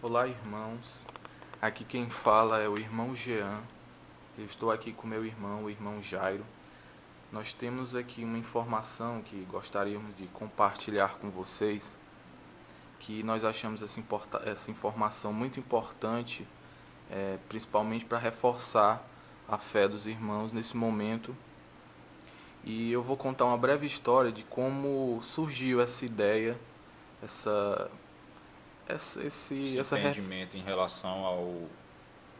Olá, irmãos. Aqui quem fala é o irmão Jean. Eu estou aqui com meu irmão, o irmão Jairo. Nós temos aqui uma informação que gostaríamos de compartilhar com vocês, que nós achamos essa informação muito importante, principalmente para reforçar a fé dos irmãos nesse momento. E eu vou contar uma breve história de como surgiu essa ideia, essa, essa, Esse esse, essa, ref- entendimento em relação ao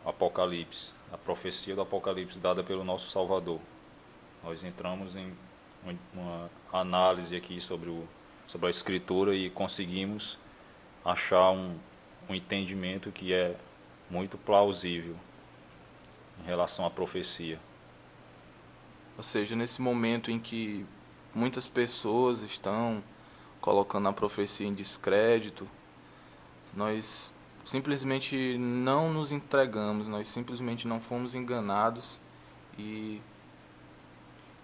Apocalipse, a profecia do Apocalipse dada pelo nosso Salvador. Nós entramos em uma análise aqui sobre a Escritura e conseguimos achar um entendimento que é muito plausível em relação à profecia. Ou seja, nesse momento em que muitas pessoas estão colocando a profecia em descrédito, nós simplesmente não nos entregamos, nós simplesmente não fomos enganados e,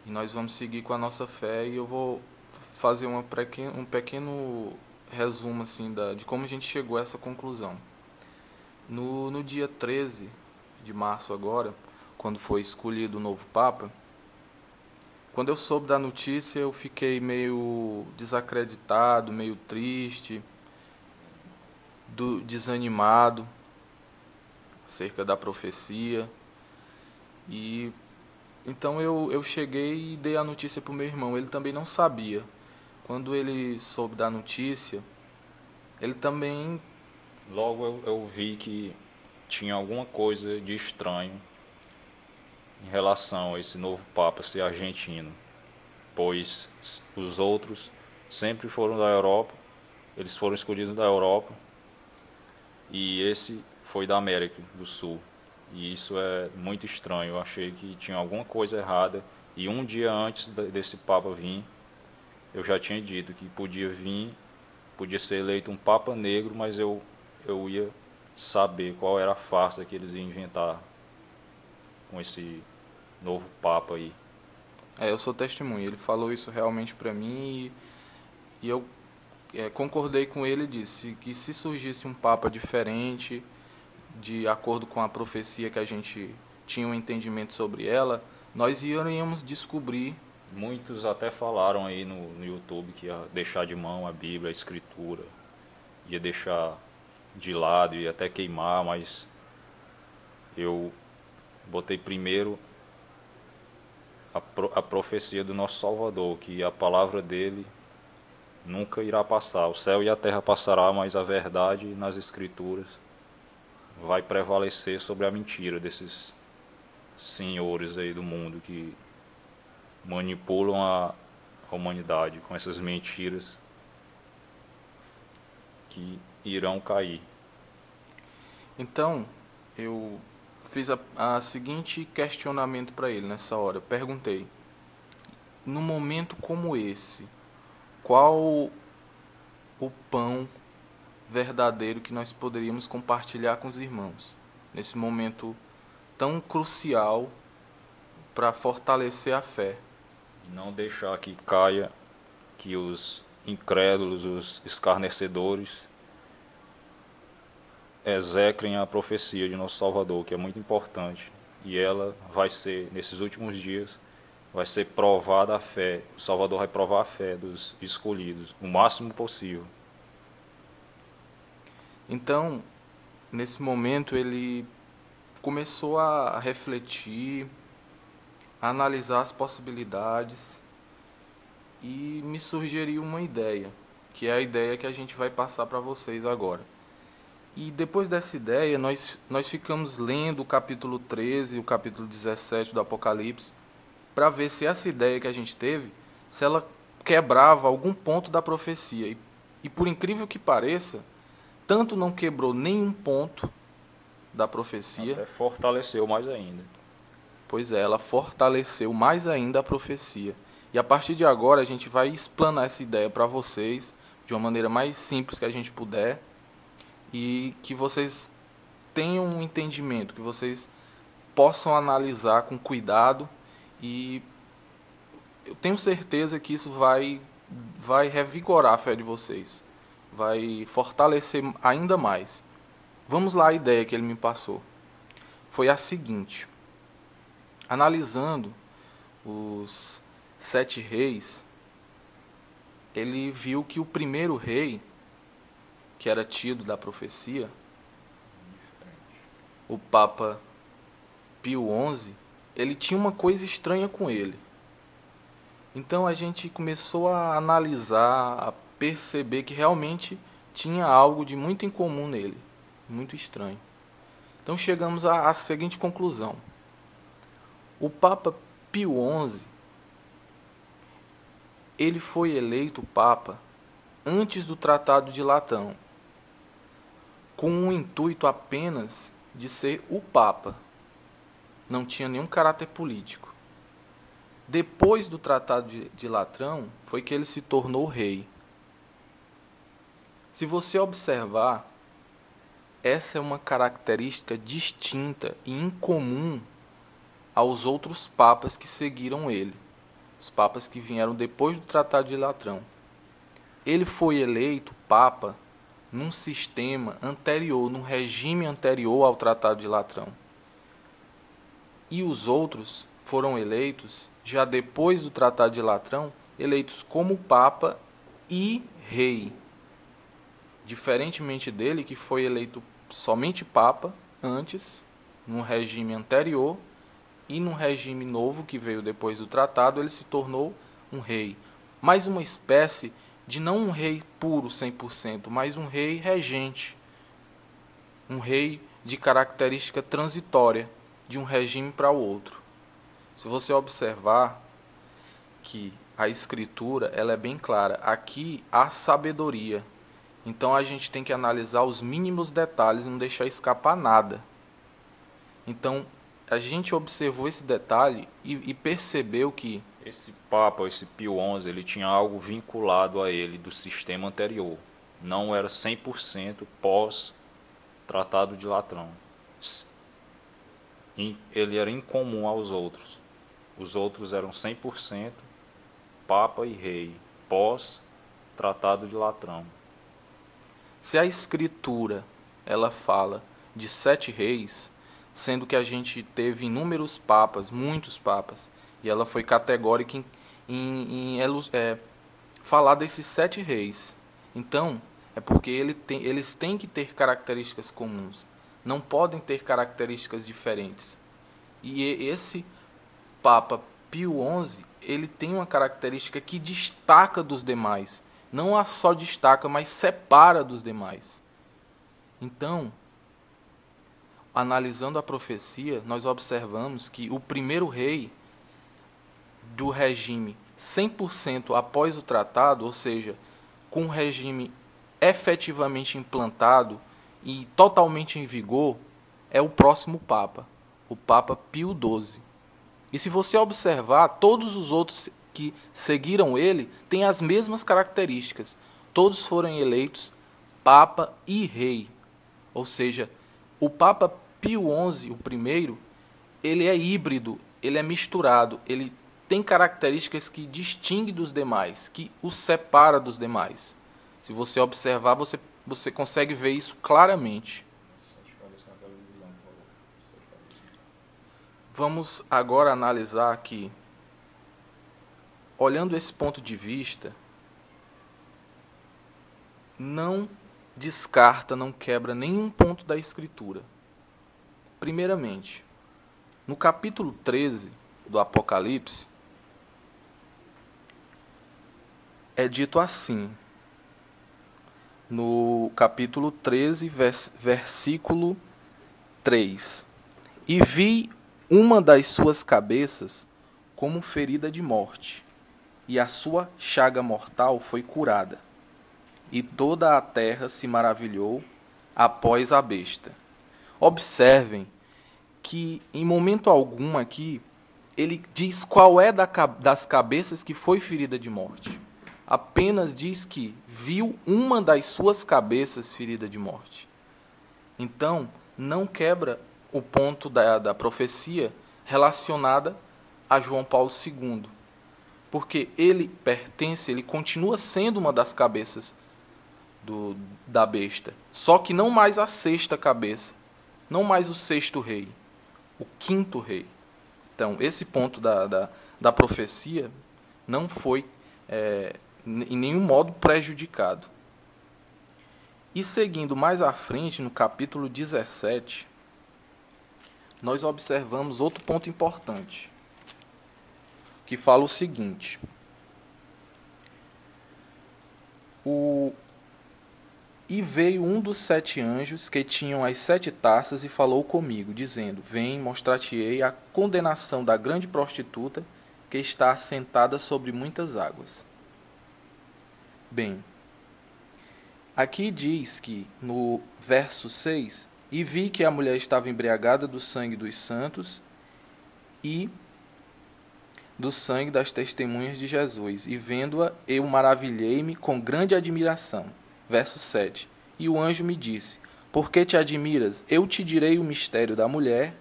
e nós vamos seguir com a nossa fé. E eu vou fazer um pequeno resumo assim de como a gente chegou a essa conclusão. No dia 13 de março agora, quando foi escolhido o novo Papa, quando eu soube da notícia, eu fiquei meio desacreditado, meio triste, desanimado acerca da profecia. E então eu cheguei e dei a notícia para o meu irmão. Ele também não sabia. Quando ele soube da notícia, ele também. Logo eu vi que tinha alguma coisa de estranho em relação a esse novo Papa ser argentino, pois os outros sempre foram da Europa, eles foram escolhidos da Europa e esse foi da América do Sul. E isso é muito estranho. Eu achei que tinha alguma coisa errada e um dia antes desse Papa vir, eu já tinha dito que podia vir, podia ser eleito um Papa negro, mas eu ia saber qual era a farsa que eles iam inventar com esse novo Papa aí. Eu sou testemunha. Ele falou isso realmente para mim e eu concordei com ele e disse que se surgisse um Papa diferente, de acordo com a profecia que a gente tinha um entendimento sobre ela, nós iríamos descobrir. Muitos até falaram aí no YouTube que ia deixar de mão a Bíblia, a Escritura, ia deixar de lado, ia até queimar, mas eu botei primeiro a profecia do nosso Salvador, que a palavra dele nunca irá passar. O céu e a terra passará, mas a verdade nas Escrituras vai prevalecer sobre a mentira desses senhores aí do mundo que manipulam a humanidade com essas mentiras que irão cair. Então, eu fiz a seguinte questionamento para ele nessa hora. Eu perguntei: num momento como esse, qual o pão verdadeiro que nós poderíamos compartilhar com os irmãos? Nesse momento tão crucial para fortalecer a fé. E não deixar que caia, que os incrédulos, os escarnecedores execrem a profecia de nosso Salvador, que é muito importante. E ela vai ser, nesses últimos dias, vai ser provada a fé. O Salvador vai provar a fé dos escolhidos, o máximo possível. Então, nesse momento, ele começou a refletir, a analisar as possibilidades e me sugeriu uma ideia, que é a ideia que a gente vai passar para vocês agora. E depois dessa ideia, nós ficamos lendo o capítulo 13 e o capítulo 17 do Apocalipse para ver se essa ideia que a gente teve, se ela quebrava algum ponto da profecia. E por incrível que pareça, tanto não quebrou nenhum ponto da profecia, Até fortaleceu mais ainda. pois é, ela fortaleceu mais ainda a profecia. E a partir de agora a gente vai explanar essa ideia para vocês de uma maneira mais simples que a gente puder e que vocês tenham um entendimento, que vocês possam analisar com cuidado e eu tenho certeza que isso vai revigorar a fé de vocês, vai fortalecer ainda mais. Vamos lá, a ideia que ele me passou. Foi a seguinte: analisando os 7 reis, ele viu que o primeiro rei, que era tido da profecia, o Papa Pio XI, ele tinha uma coisa estranha com ele. Então a gente começou a analisar, a perceber que realmente tinha algo de muito incomum nele, muito estranho. Então chegamos à seguinte conclusão: o Papa Pio XI, ele foi eleito Papa antes do Tratado de Latão, com o intuito apenas de ser o Papa. Não tinha nenhum caráter político. Depois do Tratado de Latão, foi que ele se tornou rei. Se você observar, essa é uma característica distinta e incomum aos outros papas que seguiram ele, os papas que vieram depois do Tratado de Latão. Ele foi eleito Papa num sistema anterior, num regime anterior ao Tratado de Latão. E os outros foram eleitos, já depois do Tratado de Latão, eleitos como Papa e Rei. Diferentemente dele, que foi eleito somente Papa antes, num regime anterior, e num regime novo que veio depois do tratado, ele se tornou um rei. Mas uma espécie de não um rei puro 100%, mas um rei regente. Um rei de característica transitória, de um regime para o outro. Se você observar que a escritura ela é bem clara, aqui há sabedoria. Então a gente tem que analisar os mínimos detalhes e não deixar escapar nada. Então a gente observou esse detalhe e percebeu que esse Papa, esse Pio XI, ele tinha algo vinculado a ele do sistema anterior. Não era 100% pós-Tratado de Latão. Ele era incomum aos outros. Os outros eram 100% Papa e Rei, pós-Tratado de Latão. se a escritura ela fala de 7 reis, sendo que a gente teve inúmeros papas, muitos papas, e ela foi categórica em falar desses 7 reis. Então, é porque eles têm que ter características comuns, não podem ter características diferentes. E esse Papa Pio XI, ele tem uma característica que destaca dos demais. Não a só destaca, mas separa dos demais. Então, analisando a profecia, nós observamos que o primeiro rei do regime 100% após o tratado, ou seja, com o regime efetivamente implantado e totalmente em vigor, é o próximo Papa, o Papa Pio XII. E se você observar, todos os outros que seguiram ele têm as mesmas características. Todos foram eleitos Papa e Rei. Ou seja, o Papa Pio XI, o primeiro, ele é híbrido, ele é misturado, ele tem características que distingue dos demais, que o separa dos demais. Se você observar, você consegue ver isso claramente. Vamos agora analisar aqui, olhando esse ponto de vista, não descarta, não quebra nenhum ponto da Escritura. Primeiramente, no capítulo 13 do Apocalipse, é dito assim, no capítulo 13, versículo 3: E vi uma das suas cabeças como ferida de morte, e a sua chaga mortal foi curada. E toda a terra se maravilhou após a besta. Observem que em momento algum aqui ele diz qual é das cabeças que foi ferida de morte. Apenas diz que viu uma das suas cabeças ferida de morte. Então, não quebra o ponto da profecia relacionada a João Paulo II. Porque ele continua sendo uma das cabeças da besta. Só que não mais a sexta cabeça, não mais o sexto rei, o quinto rei. Então, esse ponto da profecia não foi em nenhum modo prejudicado. E seguindo mais à frente, no capítulo 17, nós observamos outro ponto importante, que fala o seguinte: E veio um dos 7 anjos que tinham as 7 taças e falou comigo, dizendo: Vem, mostrar-te-ei a condenação da grande prostituta que está assentada sobre muitas águas. Bem, aqui diz que, no verso 6, e vi que a mulher estava embriagada do sangue dos santos e do sangue das testemunhas de Jesus, e vendo-a, eu maravilhei-me com grande admiração. Verso 7. E o anjo me disse: Por que te admiras? Eu te direi o mistério da mulher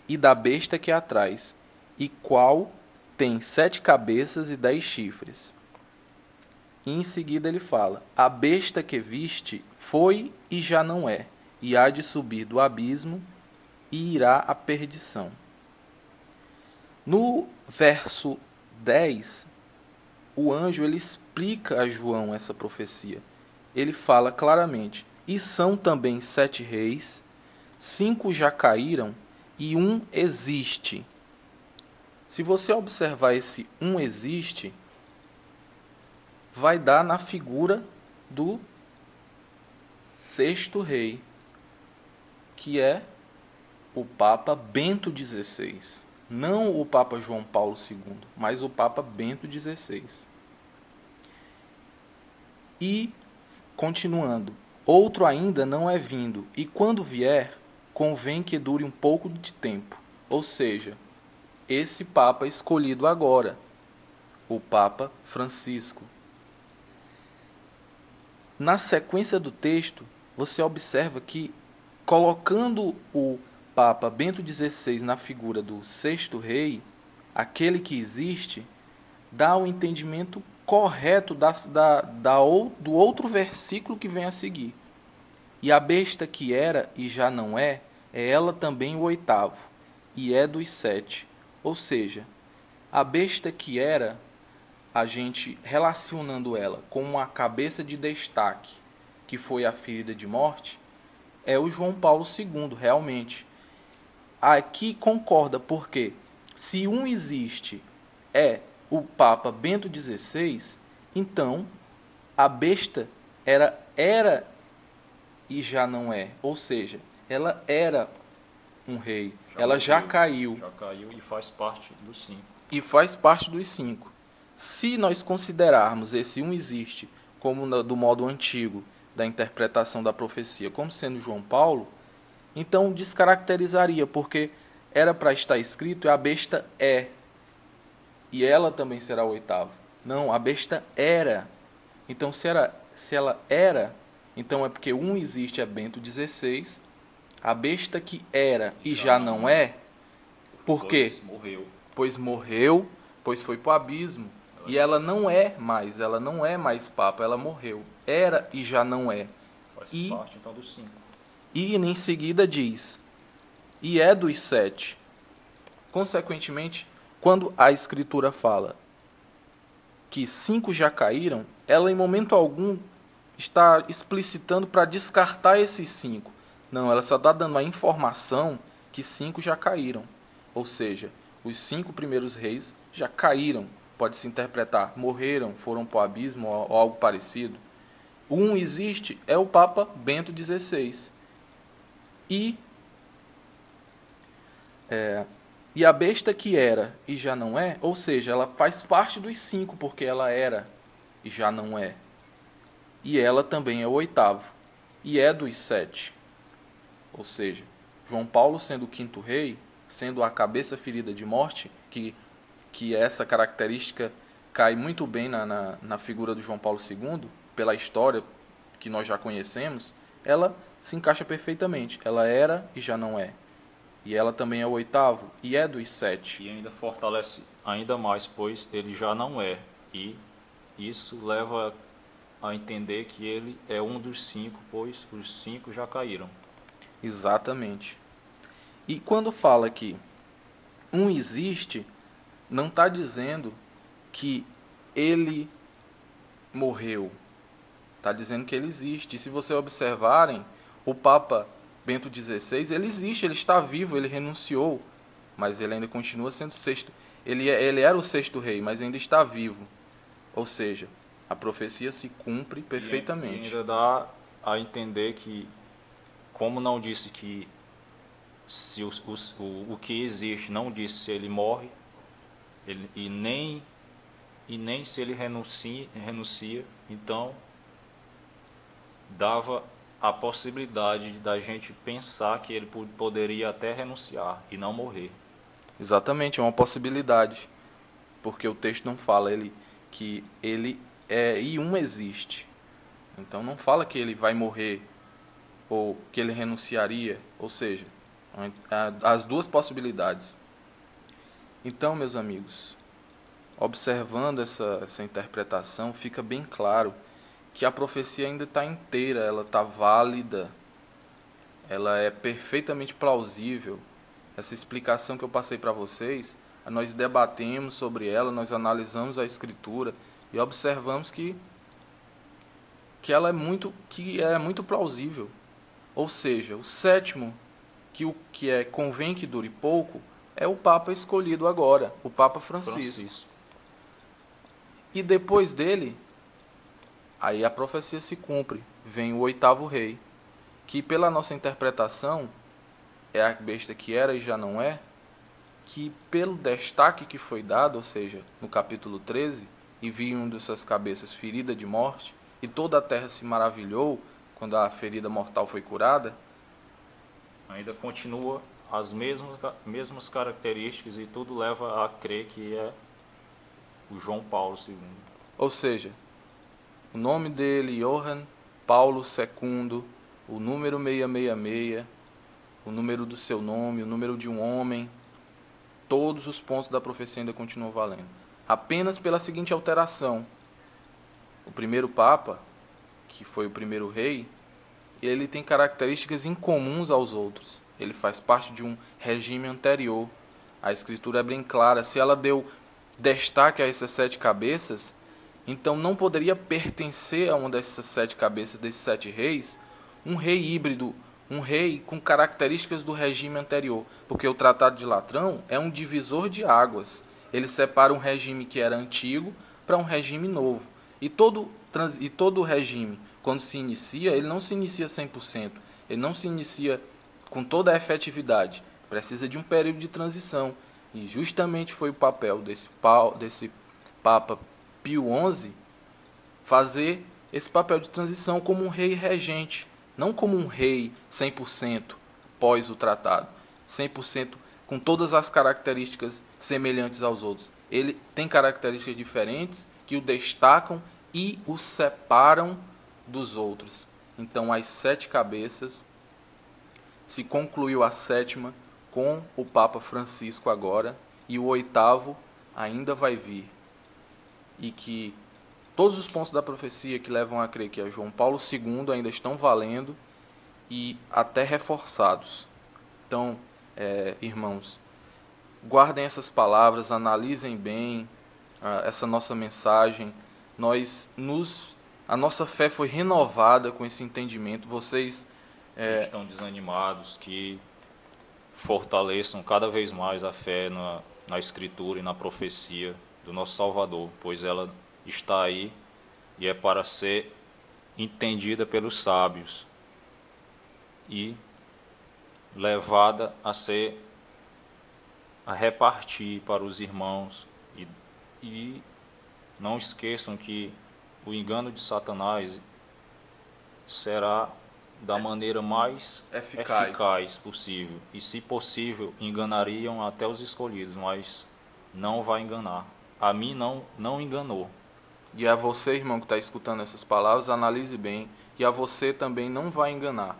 e da besta que a traz, e qual tem 7 cabeças e 10 chifres. E em seguida ele fala: A besta que viste foi e já não é, e há de subir do abismo e irá à perdição. No verso 10, o anjo ele explica a João essa profecia. Ele fala claramente: E são também 7 reis, 5 já caíram e um existe. Se você observar esse um existe, vai dar na figura do sexto rei, que é o Papa Bento XVI. Não o Papa João Paulo II, mas o Papa Bento XVI. E, continuando, outro ainda não é vindo, e quando vier, convém que dure um pouco de tempo. Ou seja, esse Papa escolhido agora, o Papa Francisco. Na sequência do texto, você observa que, colocando o Papa Bento XVI na figura do sexto rei, aquele que existe, dá o entendimento correto do outro versículo que vem a seguir. E a besta que era e já não é ela também o oitavo, e é dos 7. Ou seja, a besta que era, a gente relacionando ela com uma cabeça de destaque, que foi a ferida de morte, é o João Paulo II, realmente. Aqui concorda, porque se um existe é o Papa Bento XVI, então a besta era e já não é. Ou seja, ela era um rei. Ela já caiu. Já caiu e faz parte dos 5. E faz parte dos 5. Se nós considerarmos esse um existe como do modo antigo da interpretação da profecia como sendo João Paulo, então descaracterizaria, porque era para estar escrito a besta é, e ela também será o oitavo. Não, a besta era. Então se ela era, então é porque um existe é Bento XVI, a besta que era e já não é, por quê? Pois morreu, pois foi para o abismo. E ela não é mais Papa, ela morreu. Era e já não é. Faz parte então dos 5. E em seguida diz: E é dos 7. Consequentemente, quando a Escritura fala que 5 já caíram, ela em momento algum está explicitando para descartar esses 5. Não, ela só está dando a informação que 5 já caíram. Ou seja, os 5 primeiros reis já caíram. Pode-se interpretar, morreram, foram para o abismo ou algo parecido. Um existe, é o Papa Bento XVI. E a besta que era e já não é, ou seja, ela faz parte dos 5, porque ela era e já não é. E ela também é o oitavo, e é dos 7. Ou seja, João Paulo sendo o quinto rei, sendo a cabeça ferida de morte, que essa característica cai muito bem na figura do João Paulo II, pela história que nós já conhecemos, ela se encaixa perfeitamente. Ela era e já não é. E ela também é o oitavo, e é dos 7. E ainda fortalece ainda mais, pois ele já não é. E isso leva a entender que ele é um dos 5, pois os 5 já caíram. Exatamente. E quando fala que um existe, não está dizendo que ele morreu. Está dizendo que ele existe. E se vocês observarem, o Papa Bento XVI, ele existe, ele está vivo, ele renunciou, mas ele ainda continua sendo sexto. Ele era o sexto rei, mas ainda está vivo. Ou seja, a profecia se cumpre E perfeitamente. ainda dá a entender que, como não disse que se o que existe não disse se ele morre, e nem se ele renuncia, então dava a possibilidade da gente pensar que ele poderia até renunciar e não morrer. Exatamente, é uma possibilidade. Porque o texto não fala que ele é e um existe. Então não fala que ele vai morrer ou que ele renunciaria, ou seja, as duas possibilidades. Então, meus amigos, observando essa interpretação, fica bem claro que a profecia ainda está inteira, ela está válida, ela é perfeitamente plausível. Essa explicação que eu passei para vocês, nós debatemos sobre ela, nós analisamos a escritura e observamos que ela é muito plausível. Ou seja, o sétimo, que convém que dure pouco, é o Papa escolhido agora, o Papa Francisco. E depois dele, aí a profecia se cumpre, vem o oitavo rei, que pela nossa interpretação é a besta que era e já não é, que pelo destaque que foi dado, ou seja, no capítulo 13, e vi um de suas cabeças ferida de morte, e toda a terra se maravilhou quando a ferida mortal foi curada, Ainda continua as mesmas características e tudo leva a crer que é o João Paulo II. ou seja, o nome dele, Johann Paulo II, o número 666, o número do seu nome, o número de um homem, todos os pontos da profecia ainda continuam valendo. Apenas pela seguinte alteração: o primeiro Papa, que foi o primeiro rei, ele tem características incomuns aos outros. Ele faz parte de um regime anterior. A escritura é bem clara. Se ela deu destaque a essas 7 cabeças, então não poderia pertencer a uma dessas 7 cabeças, desses 7 reis, um rei híbrido, um rei com características do regime anterior. Porque o Tratado de Latrão é um divisor de águas. Ele separa um regime que era antigo para um regime novo. E todo regime, quando se inicia, ele não se inicia 100%. Ele não se inicia com toda a efetividade. Precisa de um período de transição. E justamente foi o papel desse Papa Pio XI fazer esse papel de transição como um rei regente. Não como um rei 100% pós o tratado. 100% com todas as características semelhantes aos outros. Ele tem características diferentes que o destacam e o separam dos outros. Então, as 7 cabeças, se concluiu a 7ª com o Papa Francisco agora, e o 8º ainda vai vir. E que todos os pontos da profecia que levam a crer que é João Paulo II ainda estão valendo e até reforçados. Então, irmãos, guardem essas palavras, analisem bem essa nossa mensagem. A nossa fé foi renovada com esse entendimento. Vocês estão desanimados, que fortaleçam cada vez mais a fé na Escritura e na profecia do nosso Salvador, pois ela está aí e é para ser entendida pelos sábios e levada a repartir para os irmãos. E não esqueçam que o engano de Satanás será da maneira mais eficaz possível. E, se possível, enganariam até os escolhidos, mas não vai enganar. A mim não enganou. E a você, irmão, que está escutando essas palavras, analise bem. E a você também não vai enganar.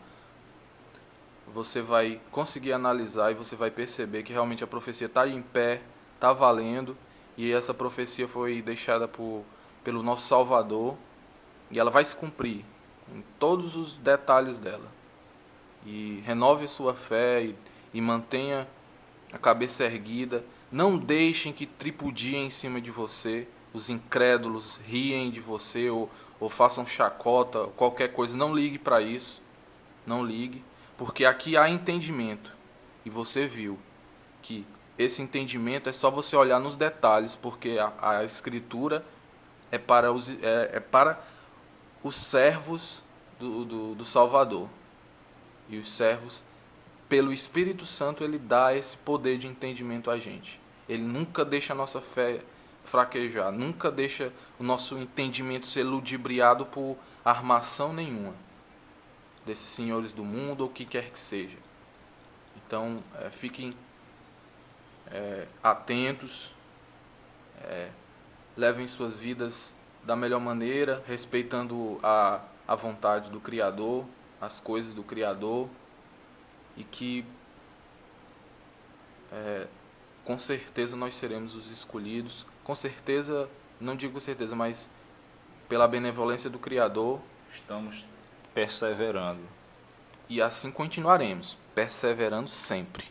Você vai conseguir analisar e você vai perceber que realmente a profecia está em pé, está valendo. E essa profecia foi deixada pelo nosso Salvador. E ela vai se cumprir em todos os detalhes dela. E renove a sua fé e mantenha a cabeça erguida. Não deixem que tripudiem em cima de você. Os incrédulos riem de você ou façam chacota, qualquer coisa. Não ligue para isso. Não ligue. Porque aqui há entendimento. E você viu que esse entendimento é só você olhar nos detalhes. Porque a Escritura é para os servos do Salvador. E os servos, pelo Espírito Santo, ele dá esse poder de entendimento a gente. Ele nunca deixa a nossa fé fraquejar, nunca deixa o nosso entendimento ser ludibriado por armação nenhuma desses senhores do mundo ou o que quer que seja. Então, fiquem atentos, levem suas vidas da melhor maneira, respeitando a vontade do Criador, as coisas do Criador, e que com certeza nós seremos os escolhidos. Com certeza, não digo certeza, mas pela benevolência do Criador, Estamos perseverando. e assim continuaremos, perseverando sempre.